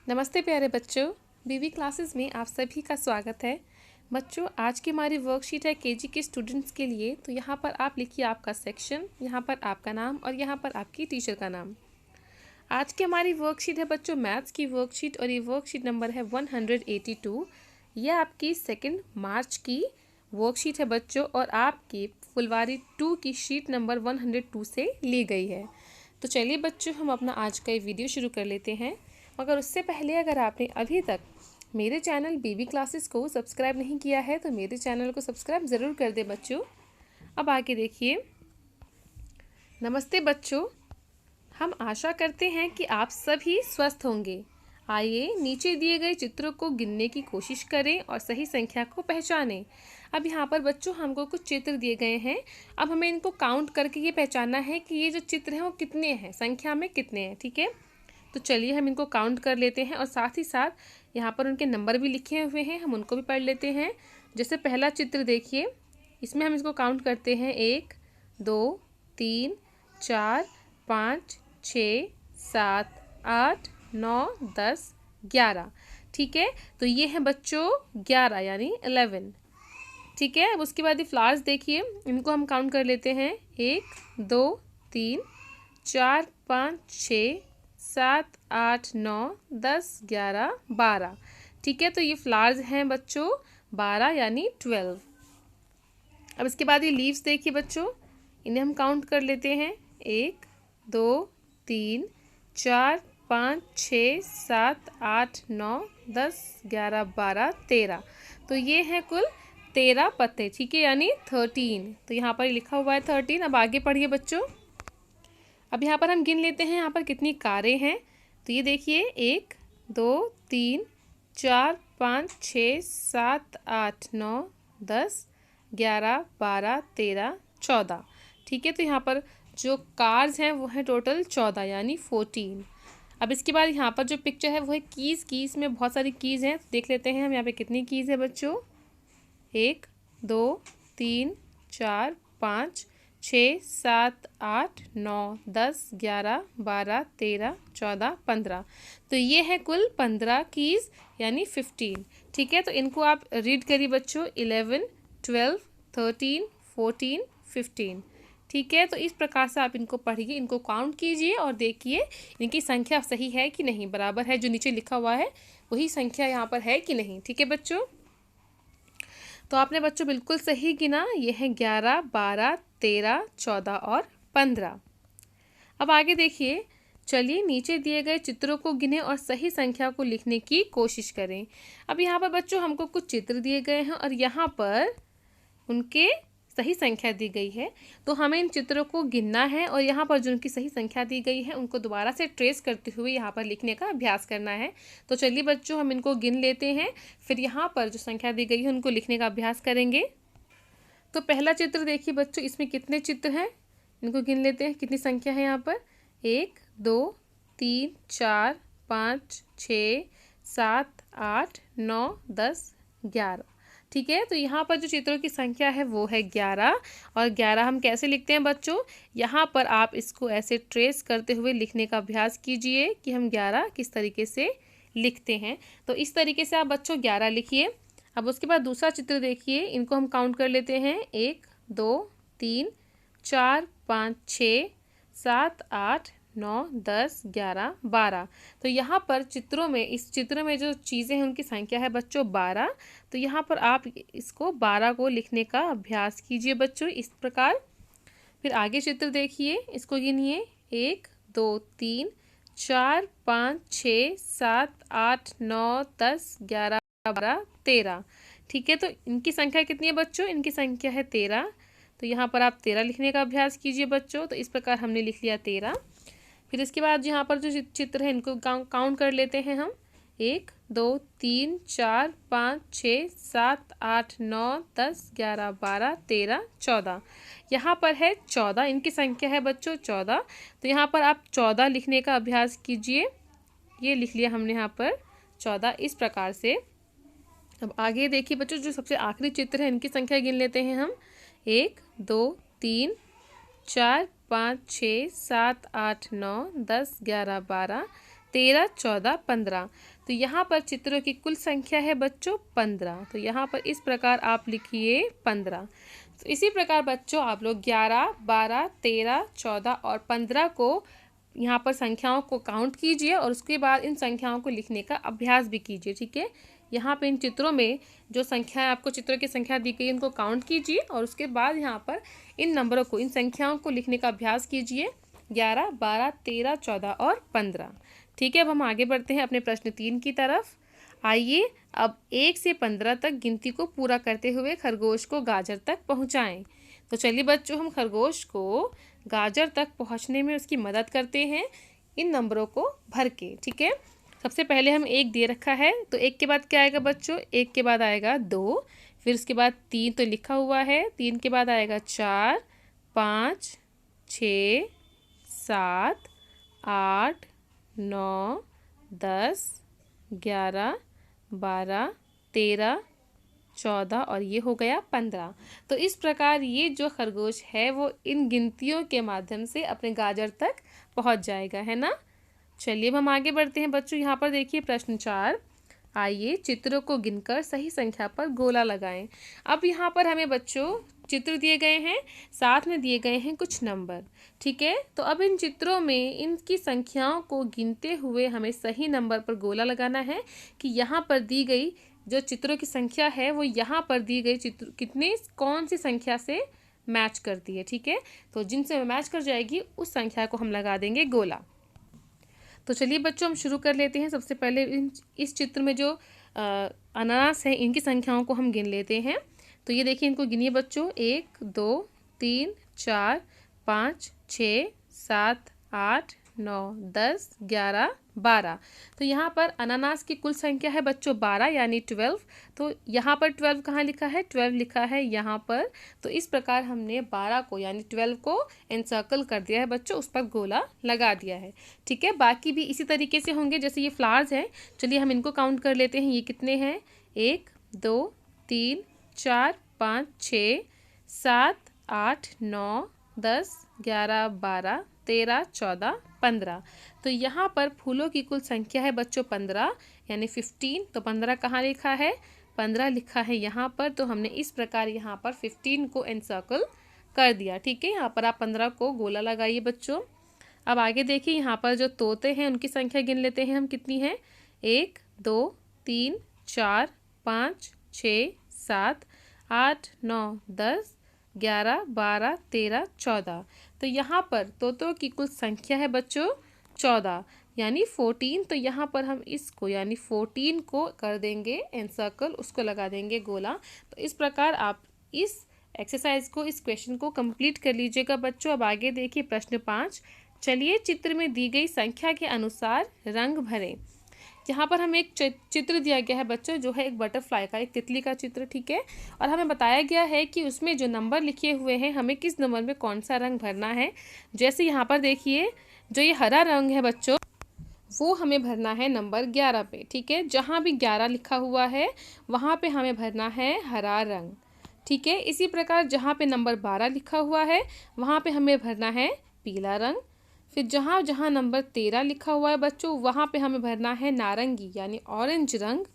नमस्ते प्यारे बच्चों, बीवी क्लासेस में आप सभी का स्वागत है। बच्चों, आज की हमारी वर्कशीट है केजी के स्टूडेंट्स के लिए। तो यहाँ पर आप लिखिए आपका सेक्शन, यहाँ पर आपका नाम और यहाँ पर आपकी टीचर का नाम। आज की हमारी वर्कशीट है बच्चों मैथ्स की वर्कशीट और ये वर्कशीट नंबर है 182। यह आपकी 2 मार्च की वर्कशीट है बच्चों और आपकी फुलवारी 2 की शीट नंबर 102 से ली गई है। तो चलिए बच्चों, हम अपना आज का ये वीडियो शुरू कर लेते हैं। मगर उससे पहले अगर आपने अभी तक मेरे चैनल बीबी क्लासेस को सब्सक्राइब नहीं किया है तो मेरे चैनल को सब्सक्राइब ज़रूर कर दे बच्चों। अब आगे देखिए। नमस्ते बच्चों, हम आशा करते हैं कि आप सभी स्वस्थ होंगे। आइए नीचे दिए गए चित्रों को गिनने की कोशिश करें और सही संख्या को पहचानें। अब यहाँ पर बच्चों हमको कुछ चित्र दिए गए हैं। अब हमें इनको काउंट करके ये पहचानना है कि ये जो चित्र हैं वो कितने हैं, संख्या में कितने हैं। ठीक है, तो चलिए हम इनको काउंट कर लेते हैं और साथ ही साथ यहाँ पर उनके नंबर भी लिखे हुए हैं, हम उनको भी पढ़ लेते हैं। जैसे पहला चित्र देखिए, इसमें हम इसको काउंट करते हैं 1 2 3 4 5 6 7 8 9 10 11। ठीक है, तो ये है बच्चों 11 यानी 11। ठीक है, अब उसके बाद ये फ्लावर्स देखिए, इनको हम काउंट कर लेते हैं 1 2 3 4 5 6 7 8 9 10 11 12। ठीक है, तो ये फ्लावर्स हैं बच्चों 12 यानी 12। अब इसके बाद ये लीव्स देखिए बच्चों, इन्हें हम काउंट कर लेते हैं 1 2 3 4 5 6 7 8 9 10 11 12 13। तो ये है कुल 13 पत्ते। ठीक है, यानी 13। तो यहाँ पर लिखा हुआ है 13। अब आगे पढ़िए बच्चों। अब यहाँ पर हम गिन लेते हैं यहाँ पर कितनी कारें हैं। तो ये देखिए 1 2 3 4 5 6 7 8 9 10 11 12 13 14। ठीक है, तो यहाँ पर जो कार्स हैं वो है टोटल 14 यानी 14। अब इसके बाद यहाँ पर जो पिक्चर है वो है कीज़ में बहुत सारी कीज़ हैं। देख लेते हैं हम यहाँ पे कितनी कीज़ है बच्चों। 1 2 3 4 5 6 7 8 9 10 11 12 13 14 15। तो ये है कुल 15 कीज़ यानी 15। ठीक है, तो इनको आप रीड करिए बच्चों 11 12 13 14 15। ठीक है, तो इस प्रकार से आप इनको पढ़िए, इनको काउंट कीजिए और देखिए इनकी संख्या सही है कि नहीं, बराबर है जो नीचे लिखा हुआ है वही संख्या यहाँ पर है कि नहीं। ठीक है बच्चों, तो आपने बच्चों बिल्कुल सही गिना। ये है 11 12 13 14 और 15। अब आगे देखिए। चलिए नीचे दिए गए चित्रों को गिने और सही संख्या को लिखने की कोशिश करें। अब यहाँ पर बच्चों हमको कुछ चित्र दिए गए हैं और यहाँ पर उनके सही संख्या दी गई है। तो हमें इन चित्रों को गिनना है और यहाँ पर जो उनकी सही संख्या दी गई है उनको दोबारा से ट्रेस करते हुए यहाँ पर लिखने का अभ्यास करना है। तो चलिए बच्चों, हम इनको गिन लेते हैं, फिर यहाँ पर जो संख्या दी गई है उनको लिखने का अभ्यास करेंगे। तो पहला चित्र देखिए बच्चों, इसमें कितने चित्र हैं, इनको गिन लेते हैं। कितनी संख्या है यहाँ पर 1 2 3 4 5 6 7 8 9 10 11। ठीक है, तो यहाँ पर जो चित्रों की संख्या है वो है 11। और 11 हम कैसे लिखते हैं बच्चों, यहाँ पर आप इसको ऐसे ट्रेस करते हुए लिखने का अभ्यास कीजिए कि हम 11 किस तरीके से लिखते हैं। तो इस तरीके से आप बच्चों 11 लिखिए। अब उसके बाद दूसरा चित्र देखिए, इनको हम काउंट कर लेते हैं 1 2 3 4 5 6 7 8 9 10 11 12। तो यहाँ पर चित्रों में, इस चित्र में जो चीज़ें हैं उनकी संख्या है बच्चों 12। तो यहाँ पर आप इसको 12 को लिखने का अभ्यास कीजिए बच्चों इस प्रकार। फिर आगे चित्र देखिए, इसको गिनिए 1 2 3 4 5 6 7 8 9 10 11 12 13। ठीक है, तो इनकी संख्या कितनी है बच्चों, इनकी संख्या है 13। तो यहाँ पर आप 13 लिखने का अभ्यास कीजिए बच्चों। तो इस प्रकार हमने लिख लिया 13। फिर इसके बाद यहाँ पर जो चित्र है इनको काउंट कर लेते हैं हम 1 2 3 4 5 6 7 8 9 10 11 12 13 14। यहाँ पर है 14, इनकी संख्या है बच्चों 14। तो यहाँ पर आप 14 लिखने का अभ्यास कीजिए। ये लिख लिया हमने यहाँ पर 14 इस प्रकार से। अब आगे देखिए बच्चों, जो सबसे आखिरी चित्र है इनकी संख्या गिन लेते हैं हम 1 2 3 4 5 6 7 8 9 10 11 12 13, 14, 15। तो यहाँ पर चित्रों की कुल संख्या है बच्चों 15। तो यहाँ पर इस प्रकार आप लिखिए 15। तो इसी प्रकार बच्चों आप लोग 11, 12, 13, 14 और 15 को यहाँ पर संख्याओं को काउंट कीजिए और उसके बाद इन संख्याओं को लिखने का अभ्यास भी कीजिए। ठीक है, यहाँ पे इन चित्रों में जो संख्या आपको चित्रों की संख्या दी गई उनको काउंट कीजिए और उसके बाद यहाँ पर इन नंबरों को, इन संख्याओं को लिखने का अभ्यास कीजिए। 11, 12, 13, 14 और 15। ठीक है, अब हम आगे बढ़ते हैं अपने प्रश्न 3 की तरफ। आइए अब 1 से 15 तक गिनती को पूरा करते हुए खरगोश को गाजर तक पहुँचाएँ। तो चलिए बच्चों, हम खरगोश को गाजर तक पहुँचने में उसकी मदद करते हैं इन नंबरों को भर के। ठीक है, सबसे पहले हम 1 दे रखा है, तो 1 के बाद क्या आएगा बच्चों? 1 के बाद आएगा 2, फिर उसके बाद 3 तो लिखा हुआ है, 3 के बाद आएगा 4, 5, 6, 7, 8, 9, 10, 11, 12, 13, 14 और ये हो गया 15। तो इस प्रकार ये जो खरगोश है वो इन गिनतियों के माध्यम से अपने गाजर तक पहुंच जाएगा, है ना। चलिए अब हम आगे बढ़ते हैं बच्चों। यहाँ पर देखिए प्रश्न 4। आइए चित्रों को गिनकर सही संख्या पर गोला लगाएं। अब यहाँ पर हमें बच्चों चित्र दिए गए हैं, साथ में दिए गए हैं कुछ नंबर। ठीक है, तो अब इन चित्रों में इनकी संख्याओं को गिनते हुए हमें सही नंबर पर गोला लगाना है कि यहाँ पर दी गई जो चित्रों की संख्या है वो यहाँ पर दी गई चित्र कितने कौन सी संख्या से मैच करती है। ठीक है, तो जिनसे मैच कर जाएगी उस संख्या को हम लगा देंगे गोला। तो चलिए बच्चों, हम शुरू कर लेते हैं। सबसे पहले इस चित्र में जो अनानास है इनकी संख्याओं को हम गिन लेते हैं। तो ये देखिए, इनको गिनिए बच्चों। 1, 2, 3, 4, 5, 6, 7, 8, 9, 10, 11, 12। तो यहाँ पर अनानास की कुल संख्या है बच्चों 12 यानी 12। तो यहाँ पर 12 कहाँ लिखा है? 12 लिखा है यहाँ पर। तो इस प्रकार हमने 12 को यानी 12 को एनसर्कल कर दिया है बच्चों, उस पर गोला लगा दिया है। ठीक है, बाकी भी इसी तरीके से होंगे जैसे ये फ्लावर्स हैं। चलिए हम इनको काउंट कर लेते हैं। ये कितने हैं? 1, 2, 3, 4, 5, 6, 7, 8, 9, 10, 11, 12, 13, 14, 15। तो यहाँ पर फूलों की कुल संख्या है बच्चों 15 यानी 15। तो 15 कहाँ लिखा है? 15 लिखा है यहाँ पर। तो हमने इस प्रकार यहाँ पर 15 को एनसर्कल कर दिया। ठीक है, यहाँ पर आप 15 को गोला लगाइए बच्चों। अब आगे देखिए, यहाँ पर जो तोते हैं उनकी संख्या गिन लेते हैं हम। कितनी है? 1, 2, 3, 4, 5, 6, 7, 8, 9, 10, 11, 12, 13, 14। तो यहाँ पर तोतों की कुल संख्या है बच्चों 14 यानी 14। तो यहाँ पर हम इसको यानी 14 को कर देंगे एनसर्कल, उसको लगा देंगे गोला। तो इस प्रकार आप इस एक्सरसाइज को, इस क्वेश्चन को कंप्लीट कर लीजिएगा बच्चों। अब आगे देखिए प्रश्न 5। चलिए चित्र में दी गई संख्या के अनुसार रंग भरें। यहाँ पर हमें एक चित्र दिया गया है बच्चों, जो है एक बटरफ्लाई का, एक तितली का चित्र। ठीक है, और हमें बताया गया है कि उसमें जो नंबर लिखे हुए हैं हमें किस नंबर में कौन सा रंग भरना है। जैसे यहाँ पर देखिए, जो ये हरा रंग है बच्चों वो हमें भरना है नंबर 11 पे। ठीक है, जहाँ भी 11 लिखा हुआ है वहाँ पे हमें भरना है हरा रंग। ठीक है, इसी प्रकार जहाँ पे नंबर 12 लिखा हुआ है वहाँ पे हमें भरना है पीला रंग। फिर जहाँ जहाँ नंबर 13 लिखा हुआ है बच्चों वहाँ पे हमें भरना है नारंगी यानी ऑरेंज रंग।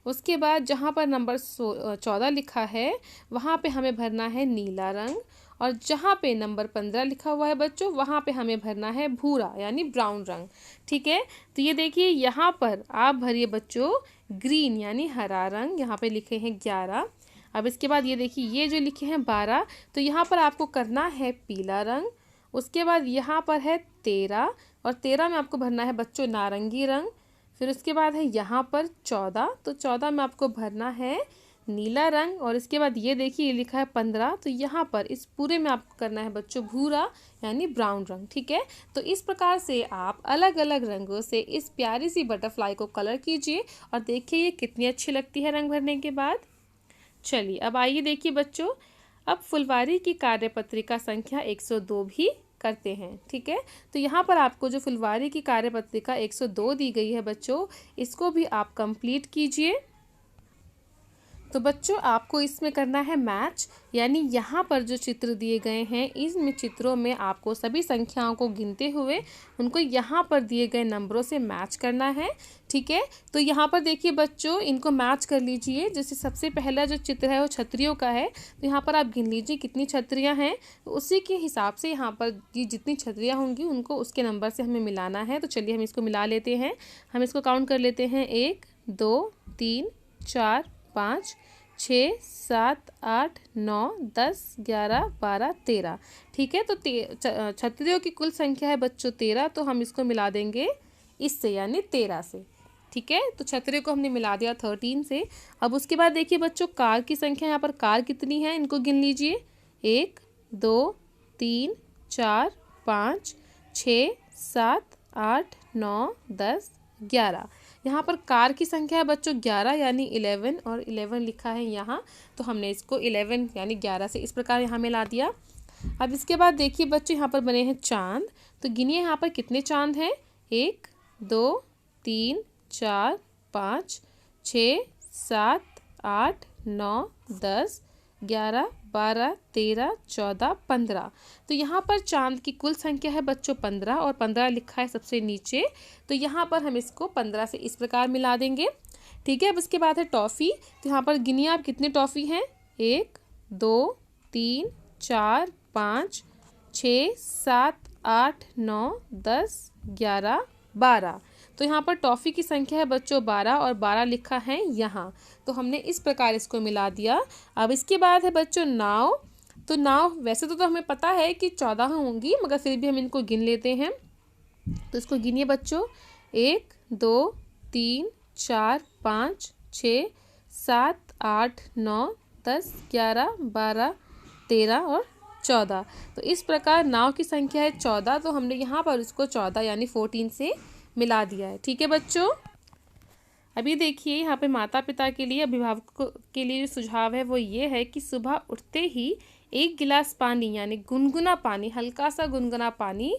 उसके बाद जहाँ पर नंबर 14 लिखा है वहाँ पे हमें भरना है नीला रंग। और जहाँ पे नंबर 15 लिखा हुआ है बच्चों वहाँ पे हमें भरना है भूरा यानी ब्राउन रंग। ठीक है, तो ये देखिए यहाँ पर आप भरिए बच्चों ग्रीन यानी हरा रंग। यहाँ पे लिखे हैं 11। अब इसके बाद ये देखिए, ये जो लिखे हैं 12, तो यहाँ पर आपको करना है पीला रंग। उसके बाद यहाँ पर है 13 और 13 में आपको भरना है बच्चों नारंगी रंग। फिर उसके बाद है यहाँ पर 14, तो 14 में आपको भरना है नीला रंग। और इसके बाद ये देखिए, ये लिखा है 15, तो यहाँ पर इस पूरे में आपको करना है बच्चों भूरा यानी ब्राउन रंग। ठीक है, तो इस प्रकार से आप अलग अलग रंगों से इस प्यारी सी बटरफ्लाई को कलर कीजिए और देखिए ये कितनी अच्छी लगती है रंग भरने के बाद। चलिए अब आइए देखिए बच्चों, अब फुलवारी की कार्यपत्रिका संख्या 102 भी करते हैं। ठीक है, तो यहाँ पर आपको जो फुलवारी की कार्यपत्रिका 102 दी गई है बच्चों, इसको भी आप कंप्लीट कीजिए। तो बच्चों आपको इसमें करना है मैच, यानी यहाँ पर जो चित्र दिए गए हैं इन चित्रों में आपको सभी संख्याओं को गिनते हुए उनको यहाँ पर दिए गए नंबरों से मैच करना है। ठीक है, तो यहाँ पर देखिए बच्चों, इनको मैच कर लीजिए। जैसे सबसे पहला जो चित्र है वो छतरियों का है, तो यहाँ पर आप गिन लीजिए कितनी छतरियाँ हैं। तो उसी के हिसाब से यहाँ पर ये जितनी छतरियाँ होंगी उनको उसके नंबर से हमें मिलाना है। तो चलिए हम इसको मिला लेते हैं। हम इसको काउंट कर लेते हैं 1 2 3 4 5 6 7 8 9 10 11 12 13। ठीक है, तो छतरियों की कुल संख्या है बच्चों 13, तो हम इसको मिला देंगे इससे यानी 13 से। ठीक है, तो छतरियों को हमने मिला दिया 13 से। अब उसके बाद देखिए बच्चों कार की संख्या, यहाँ पर कार कितनी है इनको गिन लीजिए। 1 2 3 4 5 6 7 8 9 10 11। यहाँ पर कार की संख्या है बच्चों 11 यानी 11, और 11 लिखा है यहाँ, तो हमने इसको 11 यानी 11 से इस प्रकार यहाँ मिला दिया। अब इसके बाद देखिए बच्चों यहाँ पर बने हैं चांद, तो गिनिए यहाँ पर कितने चांद हैं। 1 2 3 4 5 6 7 8 9 10 11 12 13 14 15। तो यहाँ पर चांद की कुल संख्या है बच्चों 15, और 15 लिखा है सबसे नीचे, तो यहाँ पर हम इसको 15 से इस प्रकार मिला देंगे। ठीक है, अब इसके बाद है टॉफ़ी, तो यहाँ पर गिनिए आप कितने टॉफ़ी हैं। 1 2 3 4 5 6 7 8 9 10 11 12। तो यहाँ पर टॉफ़ी की संख्या है बच्चों 12, और 12 लिखा है यहाँ, तो हमने इस प्रकार इसको मिला दिया। अब इसके बाद है बच्चों नाव, तो नाव वैसे तो हमें पता है कि 14 होंगी, मगर फिर भी हम इनको गिन लेते हैं। तो इसको गिनिए बच्चों। 1 2 3 4 5 6 7 8 9 10 11 12 13 और 14। तो इस प्रकार नाव की संख्या है 14, तो हमने यहाँ पर उसको 14 यानी 14 से मिला दिया है। ठीक है बच्चों, अभी देखिए यहाँ पे माता पिता के लिए, अभिभावकों के लिए जो सुझाव है वो ये है कि सुबह उठते ही 1 गिलास पानी यानी गुनगुना पानी, हल्का सा गुनगुना पानी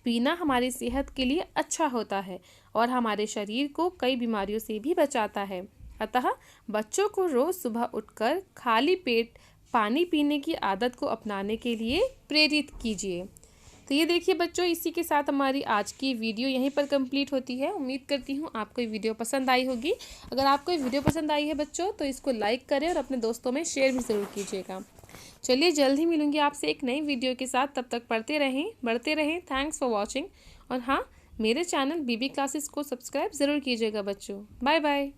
पीना हमारी सेहत के लिए अच्छा होता है और हमारे शरीर को कई बीमारियों से भी बचाता है। अतः बच्चों को रोज़ सुबह उठकर खाली पेट पानी पीने की आदत को अपनाने के लिए प्रेरित कीजिए। तो ये देखिए बच्चों, इसी के साथ हमारी आज की वीडियो यहीं पर कंप्लीट होती है। उम्मीद करती हूँ आपको ये वीडियो पसंद आई होगी। अगर आपको ये वीडियो पसंद आई है बच्चों, तो इसको लाइक करें और अपने दोस्तों में शेयर भी ज़रूर कीजिएगा। चलिए जल्द ही मिलूंगी आपसे एक नई वीडियो के साथ, तब तक पढ़ते रहें, बढ़ते रहें। थैंक्स फॉर वॉचिंग, और हाँ, मेरे चैनल बीबी क्लासेस को सब्सक्राइब ज़रूर कीजिएगा बच्चों। Bye bye.